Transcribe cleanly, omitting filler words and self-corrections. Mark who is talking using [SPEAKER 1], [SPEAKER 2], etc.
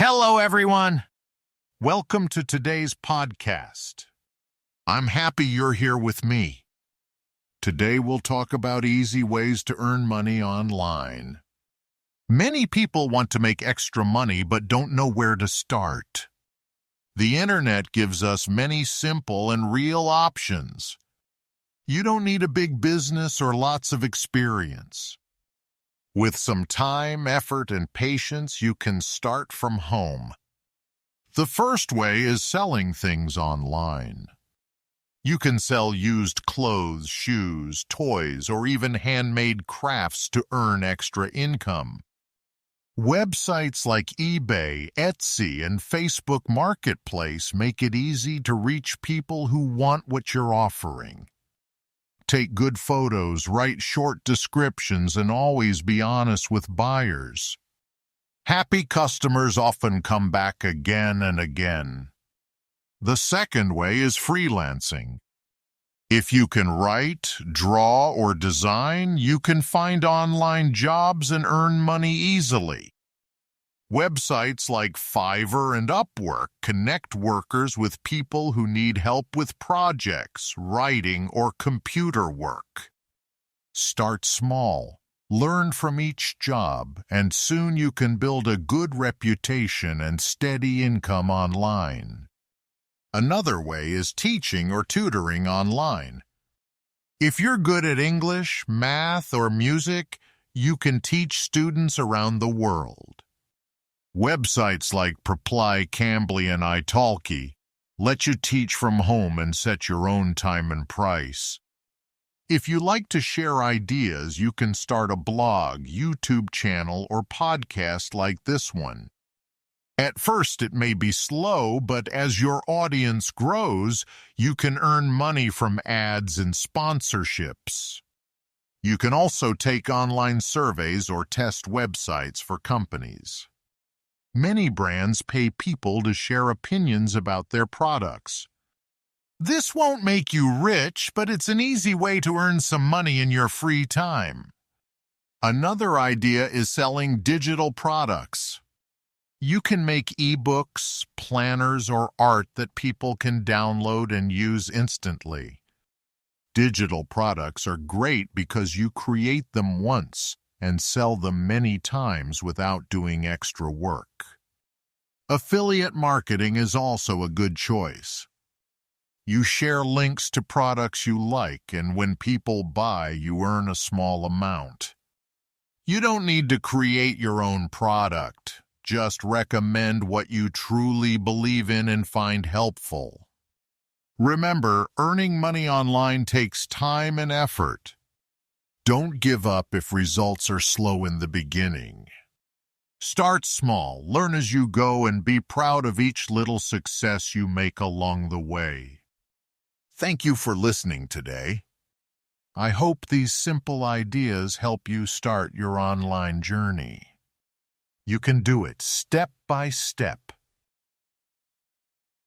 [SPEAKER 1] Hello, everyone. Welcome to today's podcast. I'm happy you're here with me. Today, we'll talk about easy ways to earn money online. Many people want to make extra money but don't know where to start. The internet gives us many simple and real options. You don't need a big business or lots of experience. With some time, effort, and patience, you can start from home. The first way is selling things online. You can sell used clothes, shoes, toys, or even handmade crafts to earn extra income. Websites like eBay, Etsy, and Facebook Marketplace make it easy to reach people who want what you're offering. Take good photos, write short descriptions, and always be honest with buyers. Happy customers often come back again and again. The second way is freelancing. If you can write, draw, or design, you can find online jobs and earn money easily. Websites like Fiverr and Upwork connect workers with people who need help with projects, writing, or computer work. Start small, learn from each job, and soon you can build a good reputation and steady income online. Another way is teaching or tutoring online. If you're good at English, math, or music, you can teach students around the world. Websites like Cambly and italki let you teach from home and set your own time and price. If you like to share ideas, you can start a blog, YouTube channel, or podcast like this one. At first, it may be slow, but as your audience grows, you can earn money from ads and sponsorships. You can also take online surveys or test websites for companies. Many brands pay people to share opinions about their products. This won't make you rich, but it's an easy way to earn some money in your free time. Another idea is selling digital products. You can make ebooks, planners, or art that people can download and use instantly. Digital products are great because you create them once and sell them many times without doing extra work. Affiliate marketing is also a good choice. You share links to products you like, and when people buy, you earn a small amount. You don't need to create your own product. Just recommend what you truly believe in and find helpful. Remember, earning money online takes time and effort. Don't give up if results are slow in the beginning. Start small, learn as you go, and be proud of each little success you make along the way. Thank you for listening today. I hope these simple ideas help you start your online journey. You can do it step by step